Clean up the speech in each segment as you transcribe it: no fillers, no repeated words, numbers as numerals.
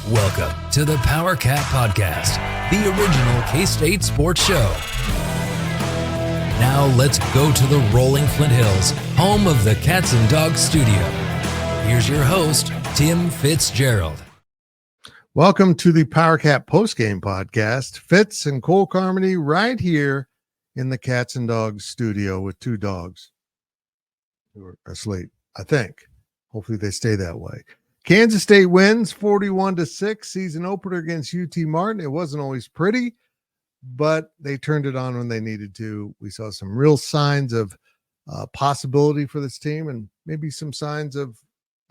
Welcome to the Powercat Podcast, the original K-State sports show. Now let's go to the rolling Flint Hills, home of the Cats and Dogs studio. Here's your host, Tim Fitzgerald. Welcome to the Powercat Postgame Podcast. Fitz and Cole Carmody right here in the Cats and Dogs studio with two dogs who are asleep, I think. Hopefully they stay that way. Kansas State wins 41-6 season opener against UT Martin. It wasn't always pretty, but they turned it on when they needed to. We saw some real signs of possibility for this team and maybe some signs of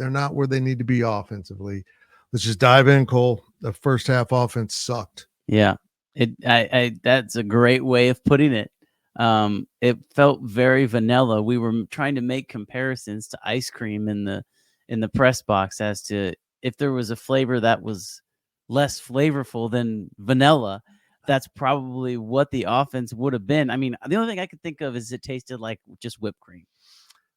they're not where they need to be offensively. Let's just dive in, Cole. The first half offense sucked. Yeah, that's a great way of putting it. It felt very vanilla. We were trying to make comparisons to ice cream in the press box as to if there was a flavor that was less flavorful than vanilla. That's probably what the offense would have been. I mean, the only thing I could think of is it tasted like just whipped cream.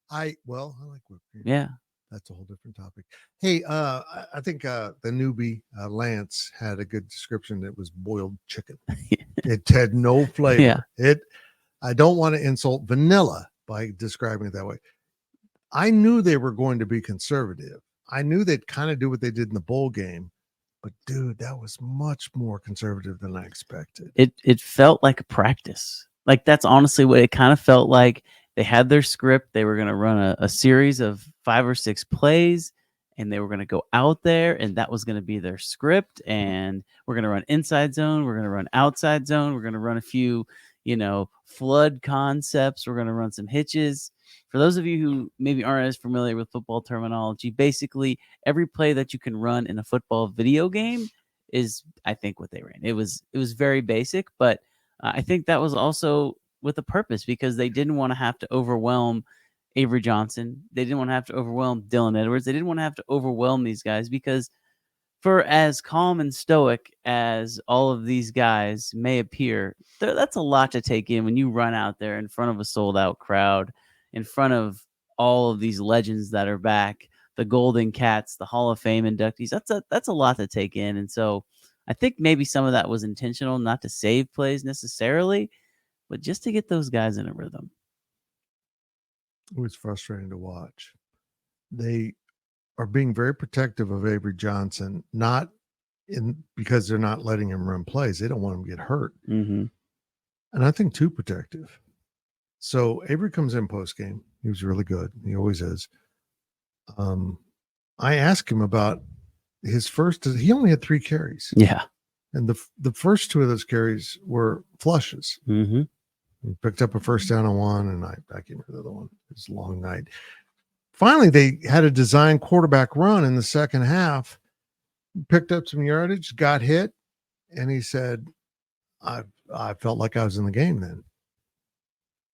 I like whipped cream. Yeah. That's a whole different topic. Hey, I think the newbie, Lance, had a good description. It was boiled chicken. It had no flavor. Yeah. I don't want to insult vanilla by describing it that way. I knew they were going to be conservative. I knew they'd kind of do what they did in the bowl game. But, dude, that was much more conservative than I expected. It felt like a practice. Like, that's honestly what it kind of felt like. They had their script. They were going to run a series of 5 or 6 plays, and they were going to go out there, and that was going to be their script. And we're going to run inside zone. We're going to run outside zone. We're going to run a few, flood concepts. We're going to run some hitches. For those of you who maybe aren't as familiar with football terminology, basically every play that you can run in a football video game is, I think, what they ran. It was very basic, but I think that was also with a purpose because they didn't want to have to overwhelm Avery Johnson. They didn't want to have to overwhelm Dylan Edwards. They didn't want to have to overwhelm these guys because for as calm and stoic as all of these guys may appear, that's a lot to take in when you run out there in front of a sold-out crowd, in front of all of these legends that are back, the Golden Cats, the Hall of Fame inductees. That's a lot to take in. And so I think maybe some of that was intentional, not to save plays necessarily, but just to get those guys in a rhythm. It was frustrating to watch. They are being very protective of Avery Johnson, not because they're not letting him run plays. They don't want him to get hurt. Mm-hmm. And I think too protective. So Avery comes in post game. He was really good. He always is. I asked him about his first. He only had 3 carries. Yeah. And the first 2 of those carries were flushes. Mm-hmm. He picked up a first down on one, and I can't remember the other one. It was a long night. Finally, they had a design quarterback run in the second half, picked up some yardage, got hit, and he said, I felt like I was in the game then.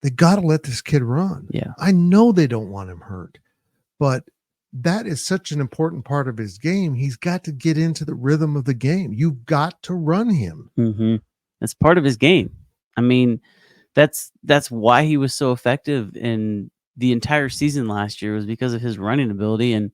They got to let this kid run. Yeah. I know they don't want him hurt, but that is such an important part of his game. He's got to get into the rhythm of the game. You've got to run him. Mm-hmm. That's part of his game. I mean, that's why he was so effective in the entire season last year was because of his running ability and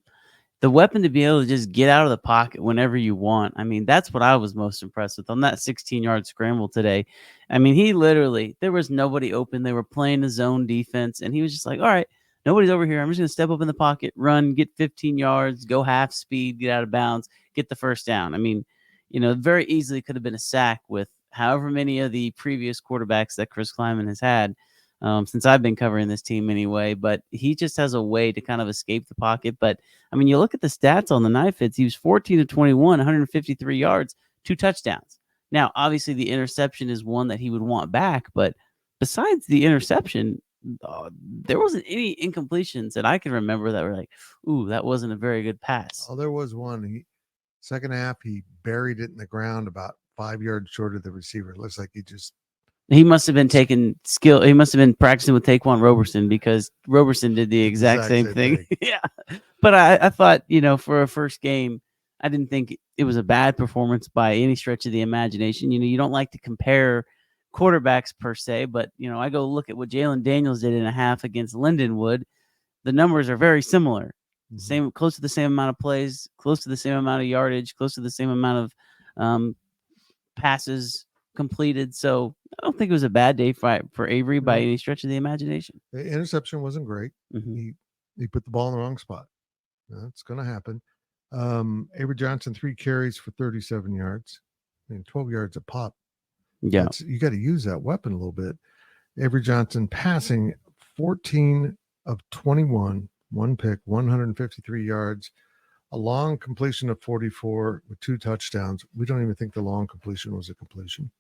the weapon to be able to just get out of the pocket whenever you want. I mean, that's what I was most impressed with on that 16-yard scramble today. I mean, he literally, there was nobody open. They were playing a zone defense, and he was just like, all right, nobody's over here. I'm just going to step up in the pocket, run, get 15 yards, go half speed, get out of bounds, get the first down. I mean, very easily could have been a sack with however many of the previous quarterbacks that Chris Kleiman has had since I've been covering this team anyway, but he just has a way to kind of escape the pocket. But I mean, you look at the stats on the night, Fitz, he was 14 of 21, 153 yards, 2 touchdowns. Now, obviously the interception is one that he would want back, but besides the interception, there wasn't any incompletions that I can remember that were like, ooh, that wasn't a very good pass. Oh, there was one. Second half, he buried it in the ground about 5 yards short of the receiver. It looks like he must have been taking skill. He must have been practicing with Taquan Roberson because Roberson did the exact same thing. Yeah. But I thought, for a first game, I didn't think it was a bad performance by any stretch of the imagination. You don't like to compare quarterbacks per se, but, I go look at what Jalen Daniels did in a half against Lindenwood. The numbers are very similar. close to the same amount of plays, close to the same amount of yardage, close to the same amount of passes completed. So I don't think it was a bad day for Avery by any stretch of the imagination. The interception wasn't great. He put the ball in the wrong spot. That's going to happen. Avery Johnson, 3 carries for 37 yards. 12 yards a pop. Yeah. You got to use that weapon a little bit. Avery Johnson passing 14 of 21, 1 pick, 153 yards, a long completion of 44 with 2 touchdowns. We don't even think the long completion was a completion.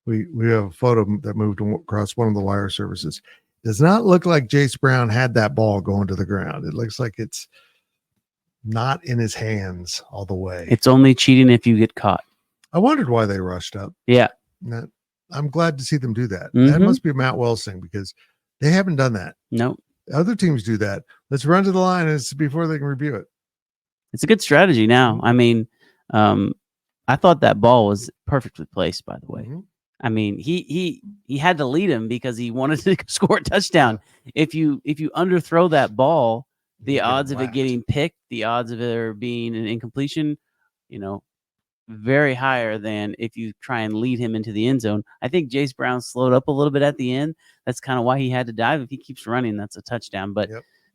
We have a photo that moved across one of the wire services. Does not look like Jace Brown had that ball going to the ground. It looks like it's not in his hands all the way. It's only cheating if you get caught. I wondered why they rushed up. Yeah. I'm glad to see them do that. That must be a Matt Wells thing because they haven't done that. No. Other teams do that. Let's run to the line and it's before they can review it. It's a good strategy now. I mean, I thought that ball was perfectly placed, by the way. I mean, he had to lead him because he wanted to score a touchdown. If you underthrow that ball, the odds of it getting picked, the odds of there being an incompletion, very higher than if you try and lead him into the end zone. I think Jace Brown slowed up a little bit at the end. That's kind of why he had to dive. If he keeps running, that's a touchdown. But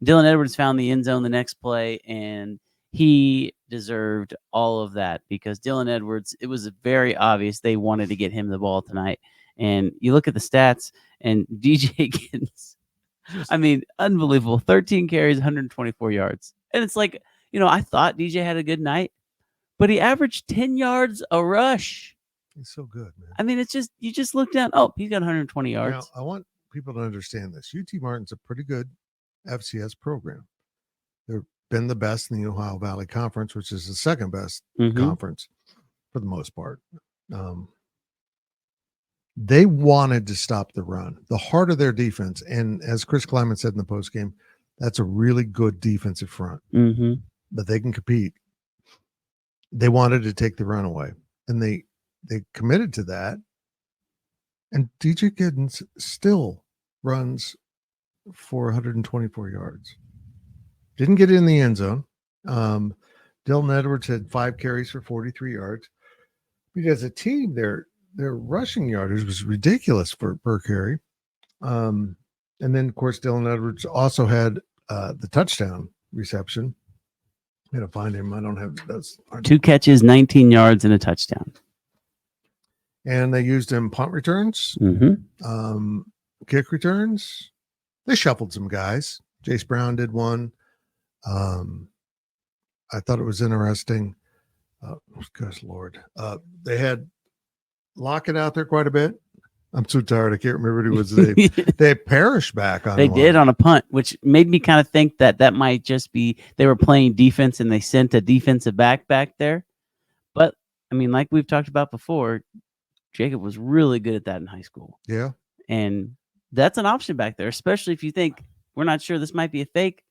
Dylan Edwards found the end zone the next play, and he deserved all of that because Dylan Edwards, it was very obvious they wanted to get him the ball tonight. And you look at the stats, and DJ Giddens, I mean, unbelievable. 13 carries, 124 yards. And it's like, I thought DJ had a good night, but he averaged 10 yards a rush. He's so good, man. I mean, it's just, you just look down. Oh, he's got 120 yards. Now, I want people to understand this. UT Martin's a pretty good FCS program. They've been the best in the Ohio Valley Conference, which is the second best conference for the most part. They wanted to stop the run, the heart of their defense. And as Chris Kleiman said in the postgame, that's a really good defensive front, but they can compete. They wanted to take the run away, and they committed to that. And DJ Giddens still runs for 124 yards. Didn't get in the end zone. Dylan Edwards had 5 carries for 43 yards. Because a team, their rushing yardage was ridiculous per carry. And then, of course, Dylan Edwards also had the touchdown reception. I'm going to find him. I don't have those. 2 catches, 19 yards, and a touchdown. And they used him punt returns, kick returns. They shuffled some guys. Jace Brown did one. I thought it was interesting. Gosh, Lord. They had Lockett out there quite a bit. I'm so tired. I can't remember who it was. They had Parrish back on. They did on a punt, which made me kind of think that might just be they were playing defense and they sent a defensive back there. But I mean, like we've talked about before, Jacob was really good at that in high school. Yeah, and that's an option back there, especially if you think we're not sure this might be a fake.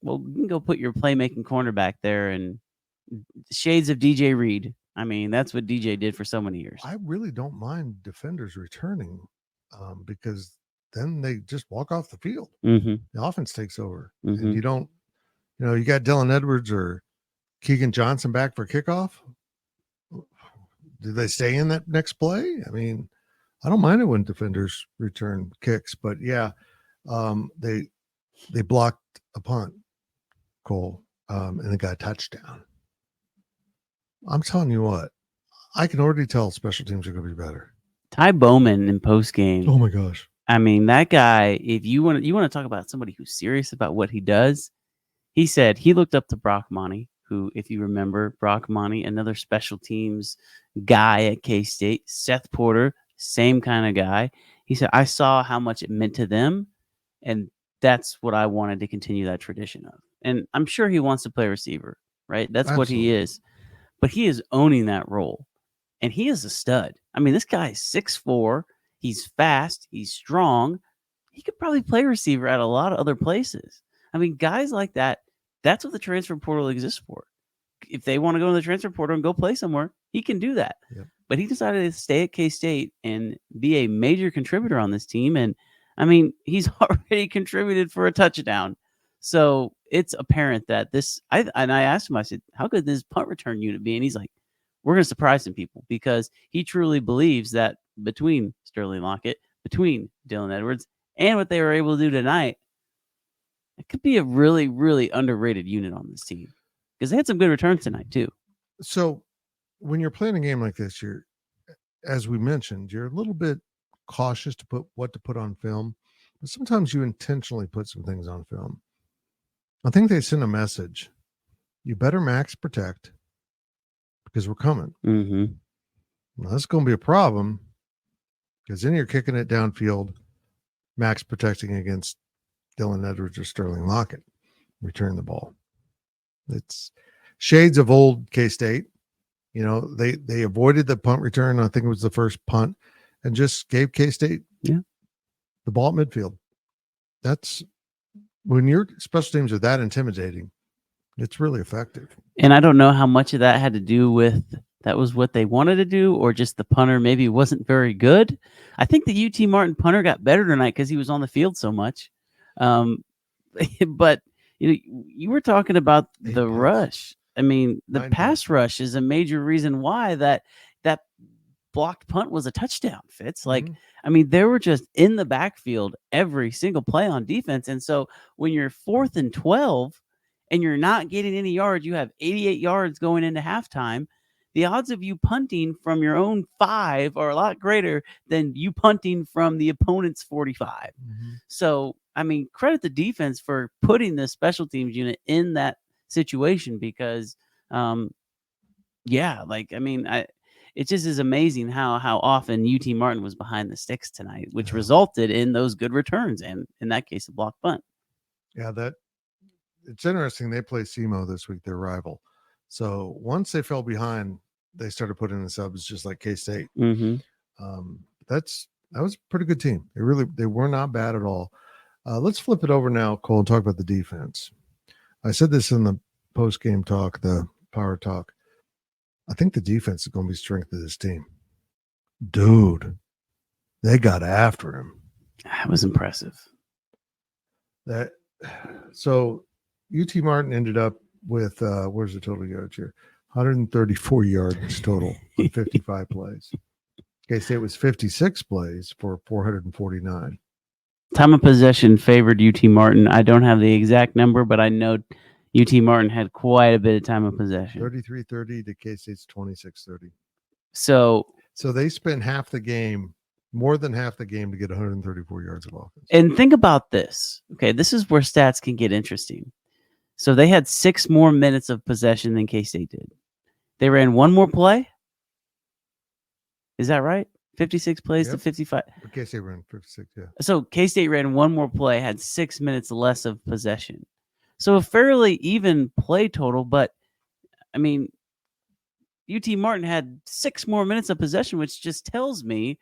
Well, you can go put your playmaking corner back there and shades of DJ Reed. I mean, that's what DJ did for so many years. I really don't mind defenders returning because then they just walk off the field. The offense takes over. And you don't, you got Dylan Edwards or Keegan Johnson back for kickoff. Do they stay in that next play? I mean, I don't mind it when defenders return kicks, but yeah, they blocked a punt, Cole, and they got a touchdown. I'm telling you what, I can already tell special teams are going to be better. Ty Bowman in post game. Oh my gosh! I mean, that guy. If you want to talk about somebody who's serious about what he does, he said he looked up to Brock Monty, who, if you remember, Brock Monty, another special teams guy at K-State. Seth Porter, same kind of guy. He said, I saw how much it meant to them, and that's what I wanted to continue that tradition of. And I'm sure he wants to play receiver, right? That's Absolutely. what he is. But he is owning that role. And he is a stud. I mean, this guy is 6'4". He's fast. He's strong. He could probably play receiver at a lot of other places. I mean, guys like that, that's what the transfer portal exists for. If they want to go in the transfer portal and go play somewhere, he can do that. Yep. But he decided to stay at K-State and be a major contributor on this team. And, I mean, he's already contributed for a touchdown. So it's apparent that I asked him, I said, how could this punt return unit be? And he's like, we're going to surprise some people, because he truly believes that between Sterling Lockett, between Dylan Edwards, and what they were able to do tonight, it could be a really, really underrated unit on this team, because they had some good returns tonight too. So when you're playing a game like this, you're, as we mentioned, you're a little bit cautious to put on film, but sometimes you intentionally put some things on film. I think they send a message: you better max protect, because we're coming. Mm-hmm. Now, that's going to be a problem, because then you're kicking it downfield, max protecting against Dylan Edwards or Sterling Lockett, return the ball. It's shades of old K-State. You know, they avoided the punt return. I think it was the first punt, and just gave K-State the ball at midfield. That's when your special teams are that intimidating, it's really effective. And I don't know how much of that had to do with that was what they wanted to do, or just the punter maybe wasn't very good. I think the UT Martin punter got better tonight because he was on the field so much. But you were talking about the rush. I mean, the pass rush is a major reason why that blocked punt was a touchdown, Fitz. Like, I mean, they were just in the backfield every single play on defense. And so when you're 4th and 12 and you're not getting any yards, you have 88 yards going into halftime. The odds of you punting from your own 5 are a lot greater than you punting from the opponent's 45. So, I mean, credit the defense for putting the special teams unit in that situation, because, it just is amazing how often UT Martin was behind the sticks tonight, which resulted in those good returns, and in that case, a blocked punt. Yeah, it's interesting. They play SEMO this week, their rival. So once they fell behind, they started putting in the subs, just like K-State. That was a pretty good team. They were not bad at all. Let's flip it over now, Cole, and talk about the defense. I said this in the post-game talk, the power talk. I think the defense is going to be the strength of this team. Dude, they got after him. That was impressive. So UT Martin ended up with, where's the total yards here? 134 yards total on 55 plays. K-State was 56 plays for 449. Time of possession favored UT Martin. I don't have the exact number, but I know UT Martin had quite a bit of time of possession. 33-30 to K-State's 26-30. So they spent more than half the game to get 134 yards of offense. And think about this. Okay, this is where stats can get interesting. So they had 6 more minutes of possession than K-State did. They ran 1 more play. Is that right? 56 plays to 55. K-State ran 56, yeah. So K-State ran 1 more play, had 6 minutes less of possession. So a fairly even play total, but I mean, UT Martin had 6 more minutes of possession, which just tells me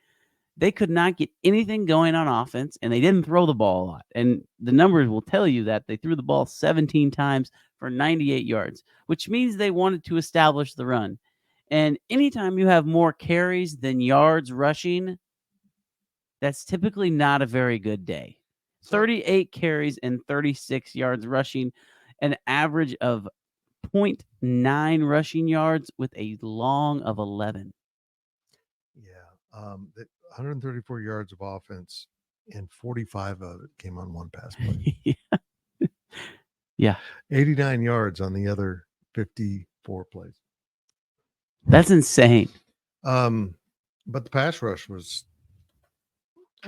they could not get anything going on offense, and they didn't throw the ball a lot. And the numbers will tell you that they threw the ball 17 times for 98 yards, which means they wanted to establish the run. And anytime you have more carries than yards rushing, that's typically not a very good day. 38 carries and 36 yards rushing, an average of 0.9 rushing yards with a long of 11. Yeah. 134 yards of offense, and 45 of it came on 1 pass play. Yeah. 89 yards on the other 54 plays. That's insane. But the pass rush was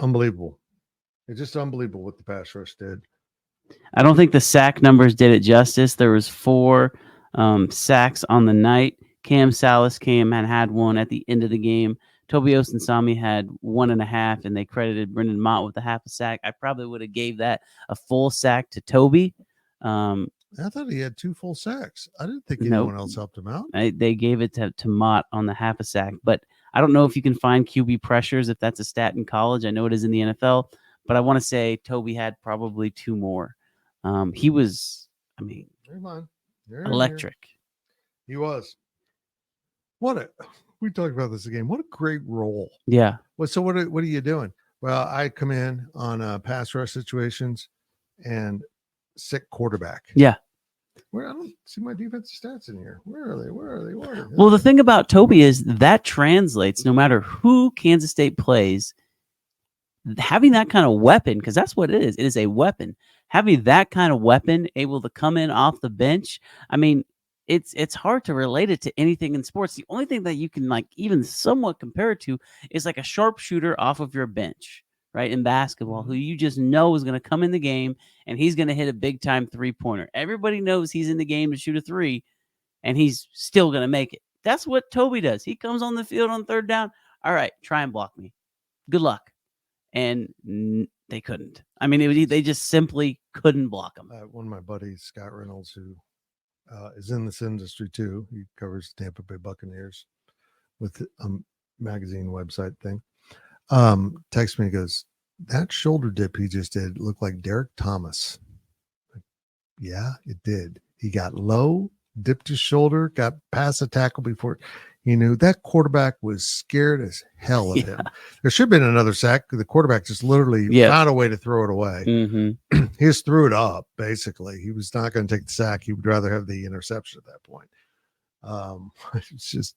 unbelievable. It's just unbelievable what the pass rush did. I don't think the sack numbers did it justice. There was 4 sacks on the night. Cam Salas had 1 at the end of the game. Toby Osunsami had 1.5, and they credited Brendan Mott with a half a sack. I probably would have gave that a full sack to Toby. I thought he had 2 full sacks. I didn't think anyone else helped him out. They gave it to Mott on the half a sack, but I don't know if you can find QB pressures, if that's a stat in college. I know it is in the NFL, but I want to say Toby had probably 2 more. He was, electric. He was. We talked about this again. What a great role. Yeah. So what are you doing? Well, I come in on pass rush situations, and sick quarterback. Yeah. Where I don't see my defensive stats in here. Where are they? Well, the thing about Toby is that translates no matter who Kansas State plays. Having that kind of weapon, because that's what it is. It is a weapon. Having that kind of weapon able to come in off the bench. I mean, it's hard to relate it to anything in sports. The only thing that you can like even somewhat compare it to is like a sharpshooter off of your bench, right? In basketball, who you just know is going to come in the game and he's going to hit a big time 3-pointer. Everybody knows he's in the game to shoot a 3 and he's still going to make it. That's what Toby does. He comes on the field on 3rd down. All right, try and block me. Good luck. And they couldn't. I mean, they just simply couldn't block him. One of my buddies, Scott Reynolds, who is in this industry too. He covers the Tampa Bay Buccaneers with a magazine website thing. Texts me and goes, that shoulder dip he just did looked like Derek Thomas. Yeah, it did. He got low, dipped his shoulder, got past the tackle before he knew. That quarterback was scared as hell of him. There should have been another sack. The quarterback just literally found a way to throw it away. He just threw it up, basically. He was not going to take the sack. He would rather have the interception at that point. It's just.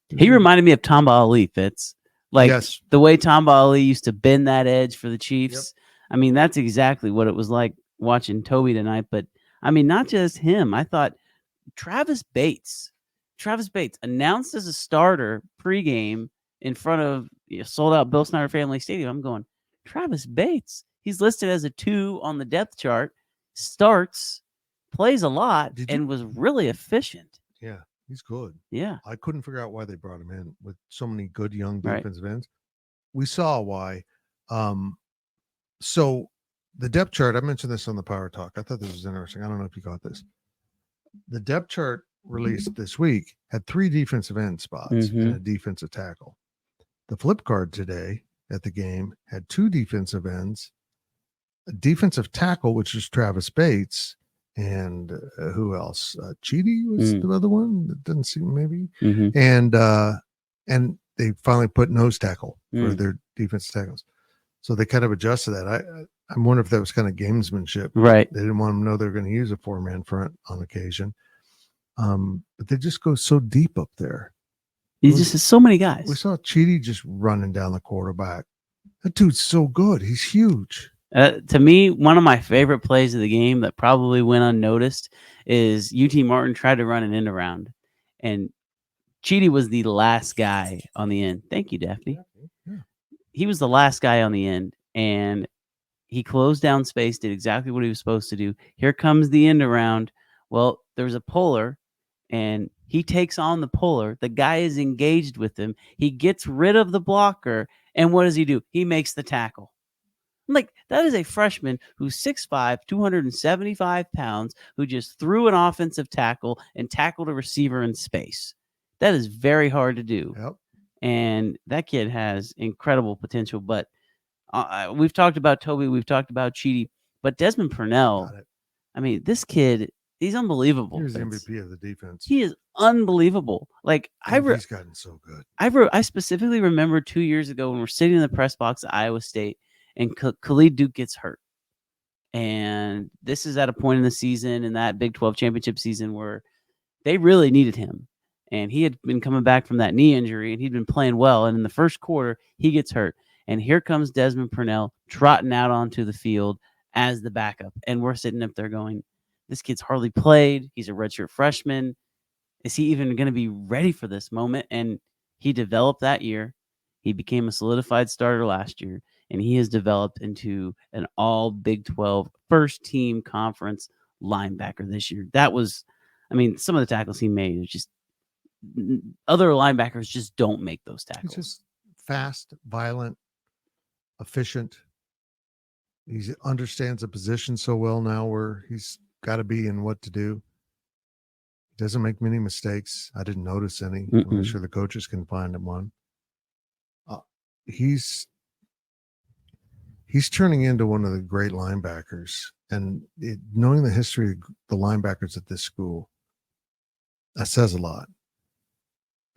He reminded me of Tamba Ali, Fitz. Like the way Tamba Ali used to bend that edge for the Chiefs. I mean, that's exactly what it was like watching Toby tonight. But, I mean, not just him. I thought Travis Bates announced as a starter pregame in front of sold-out Bill Snyder Family Stadium. I'm going, Travis Bates. He's listed as a 2 on the depth chart, starts, plays a lot, and was really efficient. Yeah, he's good. Yeah. I couldn't figure out why they brought him in with so many good young defensive ends. We saw why. So the depth chart, I mentioned this on the Power Talk. I thought this was interesting. I don't know if you got this. The depth chart released this week had 3 defensive end spots and a defensive tackle. The flip card today at the game had 2 defensive ends, a defensive tackle, which is Travis Bates, and who else? Cheedy was the other one. That doesn't seem maybe. And they finally put nose tackle for their defensive tackles. So they kind of adjusted that. I wonder if that was kind of gamesmanship. Right. They didn't want them to know they were going to use a 4-man front on occasion. But they just go so deep up there. He just has so many guys. We saw Cheedy just running down the quarterback. That dude's so good. He's huge. To me, one of my favorite plays of the game that probably went unnoticed is UT Martin tried to run an end around, and Cheedy was the last guy on the end. Thank you, Daphne. Yeah. He was the last guy on the end, and he closed down space, did exactly what he was supposed to do. Here comes the end around. Well, there's a puller, and he takes on the puller. The guy is engaged with him. He gets rid of the blocker, and what does he do? He makes the tackle. I'm like, that is a freshman who's 6'5", 275 pounds, who just threw an offensive tackle and tackled a receiver in space. That is very hard to do. Yep. And that kid has incredible potential. But we've talked about Toby, we've talked about Cheedy, but Desmond Purnell, I mean, this kid, he's unbelievable. He was the MVP of the defense. He is unbelievable. Like he's gotten so good. I specifically remember 2 years ago when we're sitting in the press box at Iowa State, and Khalid Duke gets hurt. And this is at a point in the season, in that Big 12 championship season, where they really needed him. And he had been coming back from that knee injury, and he'd been playing well. And in the first quarter, he gets hurt. And here comes Desmond Purnell trotting out onto the field as the backup. And we're sitting up there going, this kid's hardly played. He's a redshirt freshman. Is he even going to be ready for this moment? And he developed that year. He became a solidified starter last year. And he has developed into an all Big 12 first team conference linebacker this year. That was, I mean, some of the tackles he made is just, other linebackers just don't make those tackles. He's just fast, violent, efficient. He understands the position so well now where he's got to be and what to do. He doesn't make many mistakes. I didn't notice any. I'm sure the coaches can find him one. He's turning into one of the great linebackers. And knowing the history of the linebackers at this school, that says a lot.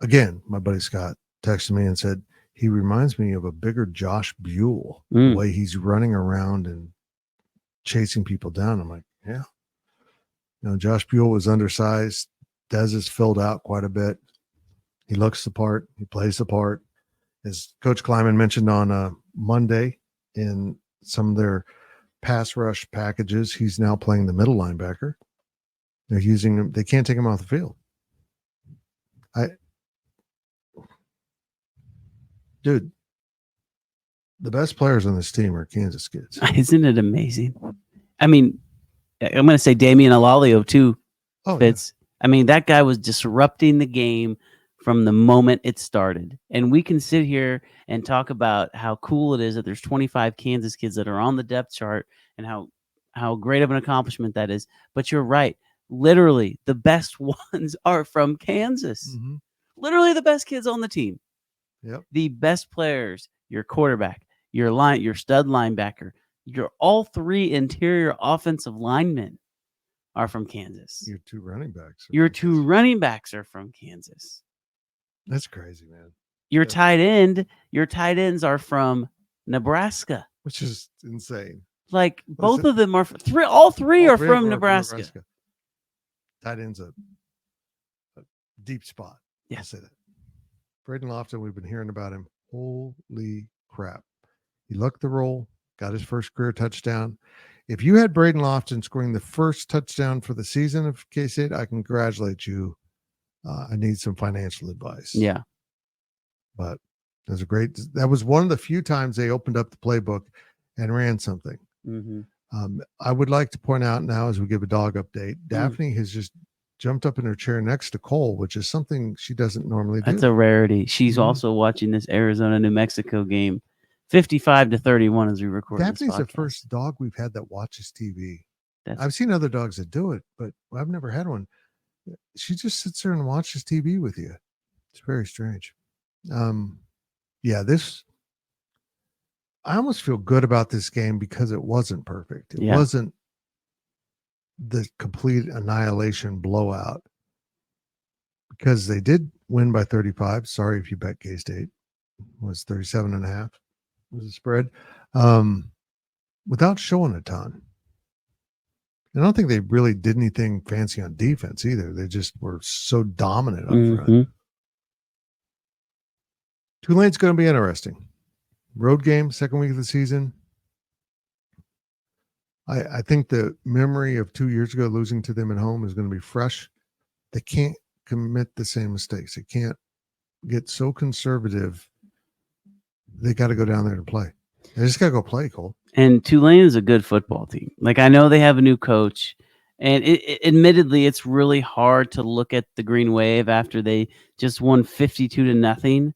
Again, my buddy Scott texted me and said, he reminds me of a bigger Josh Buell, the way he's running around and chasing people down. I'm like, Yeah. Josh Buell was undersized. Dez is filled out quite a bit. He looks the part. He plays the part. As Coach Kleiman mentioned on Monday in some of their pass rush packages, he's now playing the middle linebacker. They're using him. They can't take him off the field. Dude, the best players on this team are Kansas kids. Isn't it amazing? I mean, I'm going to say Damian Alalio too, Fitz. Yeah. I mean, that guy was disrupting the game from the moment it started. And we can sit here and talk about how cool it is that there's 25 Kansas kids that are on the depth chart and how great of an accomplishment that is. But you're right. Literally, the best ones are from Kansas. Mm-hmm. Literally the best kids on the team. Yep. The best players, your quarterback, your stud linebacker, your all three interior offensive linemen are from Kansas. Your two running backs are from Kansas. That's crazy, man. Your tight ends are from Nebraska, which is insane. Like both of them are all three are from Nebraska. Tight end's a deep spot. Yeah. I'll say that. Braden Lofton, we've been hearing about him. Holy crap. He looked the role, got his first career touchdown. If you had Braden Lofton scoring the first touchdown for the season of K-State, I congratulate you. I need some financial advice. Yeah. But that was one of the few times they opened up the playbook and ran something. Mm-hmm. I would like to point out now as we give a dog update, Daphne has just jumped up in her chair next to Cole, which is something she doesn't normally do. That's a rarity. She's also watching this Arizona-New Mexico game, 55-31 as we record. Daphne's the first dog we've had that watches TV. I've seen other dogs that do it, but I've never had one. She just sits there and watches TV with you. It's very strange. I almost feel good about this game because it wasn't perfect. It wasn't the complete annihilation blowout, because they did win by 35. Sorry if you bet K-State. It was 37.5 was the spread, without showing a ton. I don't think they really did anything fancy on defense either. They just were so dominant up front. Tulane's going to be interesting. Road game, second week of the season. I think the memory of 2 years ago losing to them at home is going to be fresh. They can't commit the same mistakes. They can't get so conservative. They got to go down there and play. They just got to go play, Cole. And Tulane is a good football team. Like, I know they have a new coach, and admittedly, it's really hard to look at the Green Wave after they just won 52-0.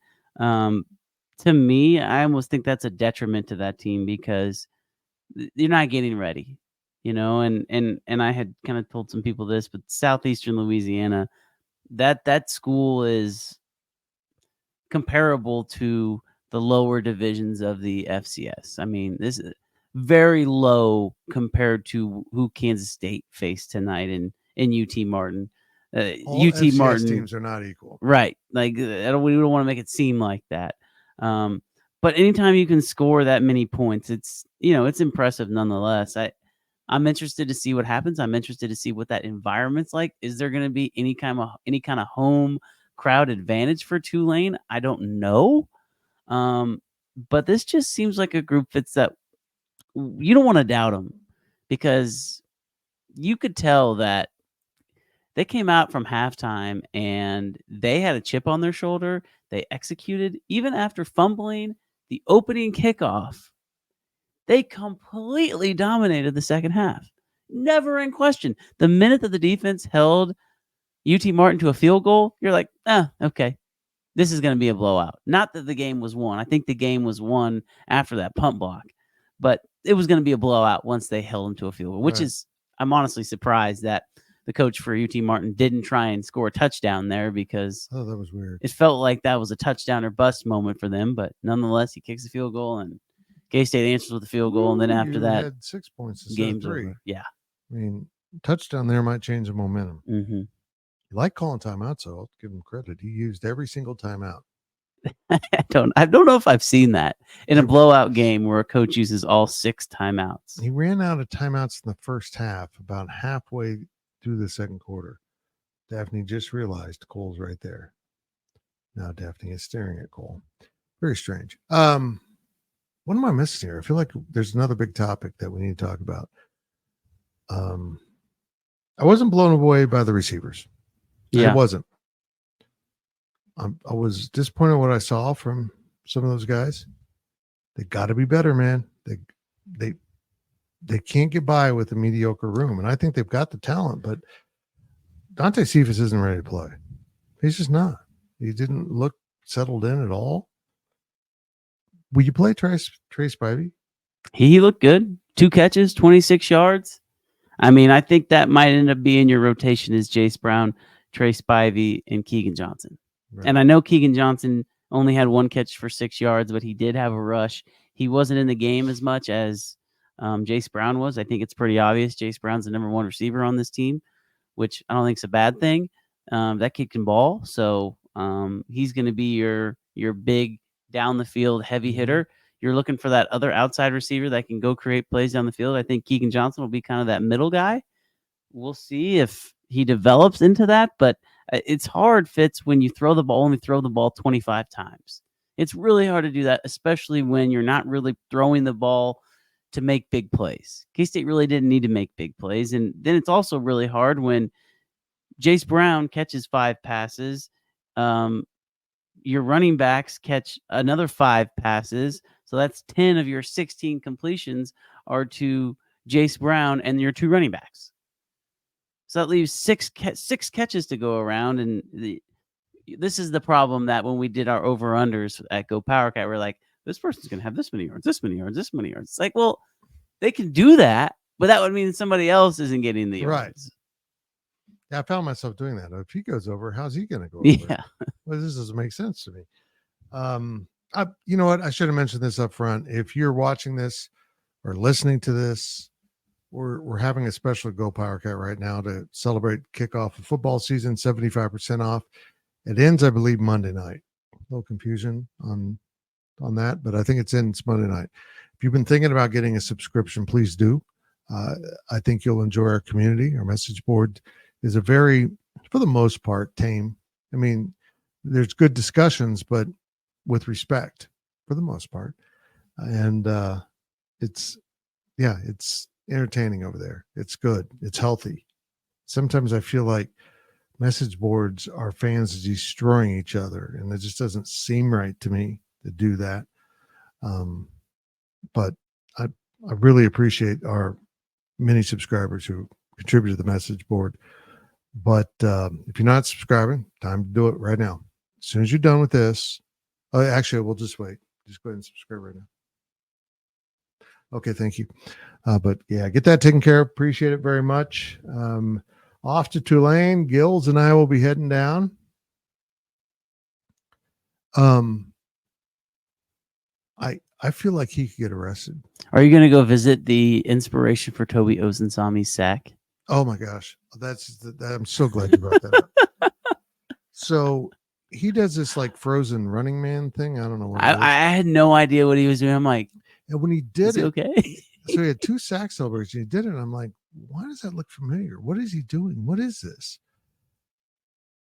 To me, I almost think that's a detriment to that team because you're not getting ready, and I had kind of told some people this, but Southeastern Louisiana, that school is comparable to the lower divisions of the FCS. I mean, this is very low compared to who Kansas State faced tonight in UT Martin. All UT FCS Martin teams are not equal, right? Like, we don't want to make it seem like that. But anytime you can score that many points, it's impressive nonetheless. I'm interested to see what happens. I'm interested to see what that environment's like. Is there going to be any kind of home crowd advantage for Tulane? I don't know. But this just seems like a group that you don't want to doubt them, because you could tell that they came out from halftime and they had a chip on their shoulder. They executed even after fumbling the opening kickoff. They completely dominated the second half. Never in question. The minute that the defense held UT Martin to a field goal, you're like, okay, this is going to be a blowout. Not that the game was won. I think the game was won after that punt block, but it was going to be a blowout once they held them to a field goal, which is, I'm honestly surprised that the coach for UT Martin didn't try and score a touchdown there, because that was weird. It felt like that was a touchdown or bust moment for them, but nonetheless, he kicks the field goal and K-State answers with the field goal, and then after that, had 6 points. Game's 3. over. Yeah. I mean, touchdown there might change the momentum. Mm-hmm. You like calling timeouts, so I'll give him credit. He used every single timeout. I don't know if I've seen that in a blowout game where a coach uses all 6 timeouts. He ran out of timeouts in the first half, about halfway through the second quarter. Daphne just realized Cole's right there. Now Daphne is staring at Cole. Very strange. What am I missing here? I feel like there's another big topic that we need to talk about. I wasn't blown away by the receivers. Yeah. I wasn't. I was disappointed in what I saw from some of those guys. They got to be better, man. They can't get by with a mediocre room, and I think they've got the talent, but Dante Cephas isn't ready to play. He's just not. He didn't look settled in at all. Will you play Trace Spivey? He looked good. 2 catches, 26 yards. I mean, I think that might end up being your rotation is Jace Brown, Trey Spivey, and Keegan Johnson. Right. And I know Keegan Johnson only had 1 catch for 6 yards, but he did have a rush. He wasn't in the game as much as Jace Brown was. I think it's pretty obvious Jace Brown's the number 1 receiver on this team, which I don't think is a bad thing. That kid can ball, so he's going to be your big down the field heavy hitter. You're looking for that other outside receiver that can go create plays down the field. I think Keegan Johnson will be kind of that middle guy. We'll see if he develops into that, but it's hard, Fitz, when you only throw the ball 25 times. It's really hard to do that, especially when you're not really throwing the ball to make big plays. K-State really didn't need to make big plays. And then it's also really hard when Jace Brown catches 5 passes. Your running backs catch another 5 passes. So that's 10 of your 16 completions are to Jace Brown and your 2 running backs. So that leaves 6 catches to go around. And this is the problem that when we did our over-unders at Go Powercat, we're like, this person's going to have this many yards, this many yards, this many yards. It's like, well, they can do that, but that would mean somebody else isn't getting the yards. Right. Yeah, I found myself doing that. If he goes over, how's he going to go over? Yeah. Well, this doesn't make sense to me. You know what? I should have mentioned this up front. If you're watching this or listening to this, we're having a special Go Powercat right now to celebrate kickoff of football season, 75% off. It ends, I believe, Monday night. A little confusion on that, but I think it's Monday night. If you've been thinking about getting a subscription, please do. I think you'll enjoy our community. Our message board is for the most part, tame. I mean, there's good discussions, but with respect for the most part. And it's entertaining over there. It's good. It's healthy. Sometimes I feel like message boards are fans destroying each other, and it just doesn't seem right to me to do that. But I really appreciate our many subscribers who contribute to the message board. But if you're not subscribing, time to do it right now. As soon as you're done with this, actually, we'll just wait. Just go ahead and subscribe right now. Okay, thank you. But yeah, get that taken care of. Appreciate it very much. Off to Tulane. Gills and I will be heading down. I feel like he could get arrested. Are you going to go visit the inspiration for Toby Ozensami's sack? Oh my gosh, I'm so glad you brought that up. So he does this like Frozen Running Man thing. I don't know what I had no idea what he was doing. I'm like, and when he did it, okay. So he had 2 sack celebrations. He did it. And I'm like, why does that look familiar? What is he doing? What is this?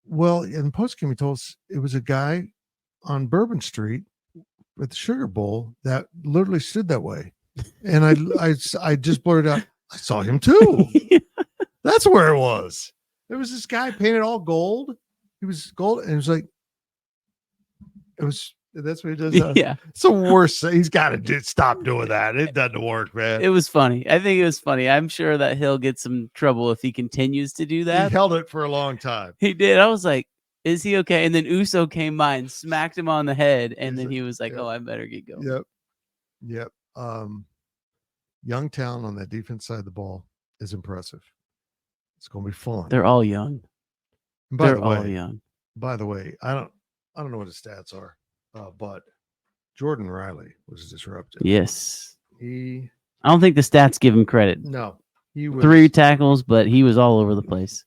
Well, in postgame, he told us it was a guy on Bourbon Street with the Sugar Bowl that literally stood that way. And I just blurted out, I saw him too. That's where it was. There was this guy painted all gold. He was gold. And it was like, that's what he does. Yeah. It's the worst. He's got to stop doing that. It doesn't work, man. It was funny. I think it was funny. I'm sure that he'll get some trouble if he continues to do that. He held it for a long time. He did. I was like, is he okay? And then Uso came by and smacked him on the head. And then he was like, oh, I better get going. Yep. Young talent on that defense side of the ball is impressive. It's going to be fun. They're all young. They're all young. By the way, I don't know what his stats are, but Jordan Riley was disrupted. Yes. I don't think the stats give him credit. No. He was 3 tackles, but he was all over the place.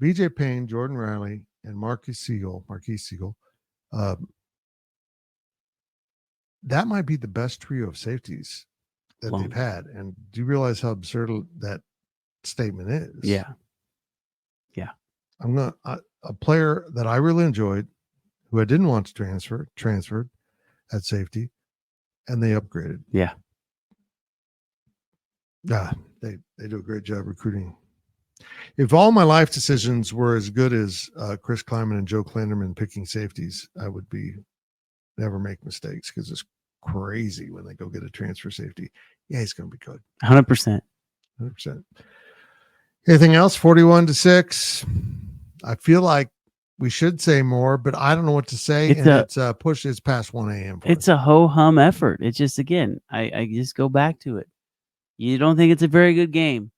BJ Payne, Jordan Riley, and Marquise Siegel that might be the best trio of safeties that they've had. And do you realize how absurd that statement is? Yeah. A player that I really enjoyed, who I didn't want to transferred at safety, and they upgraded. Yeah. They do a great job recruiting. If all my life decisions were as good as Chris Kleiman and Joe Klanderman picking safeties, I would never make mistakes, because it's crazy when they go get a transfer safety. Yeah, he's going to be good. 100%. 100%. Anything else? 41-6. I feel like we should say more, but I don't know what to say. It's push is past 1 a.m. It's a ho-hum effort. It's just, again, I just go back to it. You don't think it's a very good game.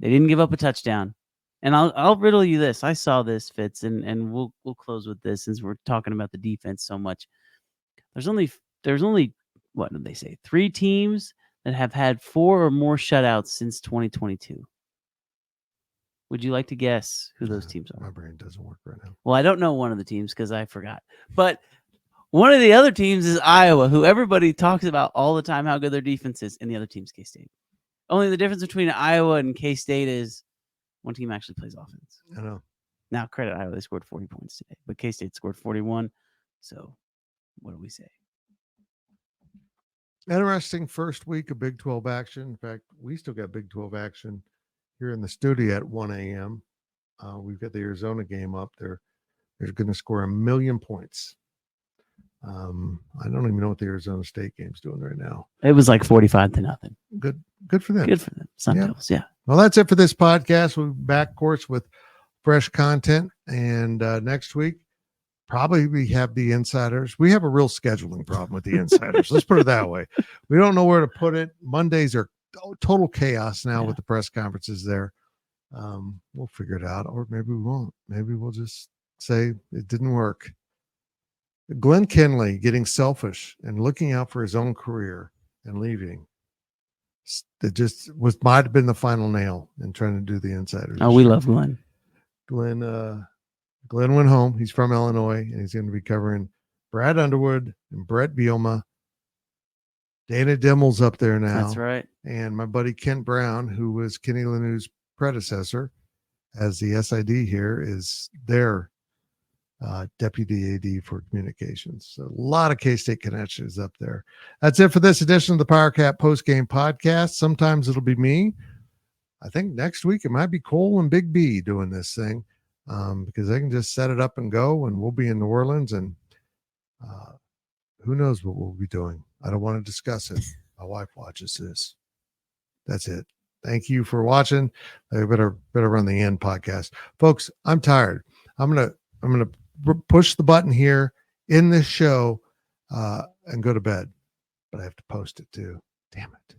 They didn't give up a touchdown. And I'll riddle you this. I saw this, Fitz, and we'll close with this, since we're talking about the defense so much. There's only what did they say? 3 teams that have had 4 or more shutouts since 2022. Would you like to guess who those teams are? My brain doesn't work right now. Well, I don't know one of the teams because I forgot. But one of the other teams is Iowa, who everybody talks about all the time how good their defense is, and the other team's K-State. Only the difference between Iowa and K-State is one team actually plays offense. I know. Now, credit Iowa, they scored 40 points today, but K-State scored 41. So, what do we say? Interesting first week of Big 12 action. In fact, we still got Big 12 action here in the studio at 1 a.m. We've got the Arizona game up there. They're going to score 1 million points. I don't even know what the Arizona State game's doing right now. It was like 45-0. Good for them. Good for them. Sun Devils, yeah. Well, that's it for this podcast. We'll be back, of course, with fresh content. And next week, probably we have the insiders. We have a real scheduling problem with the insiders. Let's put it that way. We don't know where to put it. Mondays are total chaos now with the press conferences there. We'll figure it out, or maybe we won't. Maybe we'll just say it didn't work. Glenn Kinley getting selfish and looking out for his own career and leaving. It just might have been the final nail in trying to do the insiders. Oh, we love Glenn. Glenn went home. He's from Illinois, and he's going to be covering Brad Underwood and Brett Bielema. Dana Dimmel's up there now. That's right. And my buddy Kent Brown, who was Kenny Lanou's predecessor as the SID here, is their deputy AD for communications. So a lot of K-State connections up there. That's it for this edition of the Powercat Postgame Podcast. Sometimes it'll be me. I think next week it might be Cole and Big B doing this thing, because they can just set it up and go, and we'll be in New Orleans, and who knows what we'll be doing. I don't want to discuss it. My wife watches this. That's it. Thank you for watching. I better run the end podcast, folks. I'm tired. I'm gonna push the button here in this show and go to bed, but I have to post it too. Damn it.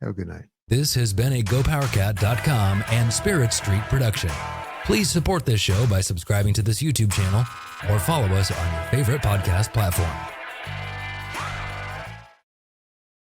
Have a good night. This has been a GoPowerCat.com and Spirit Street production. Please support this show by subscribing to this YouTube channel or follow us on your favorite podcast platform.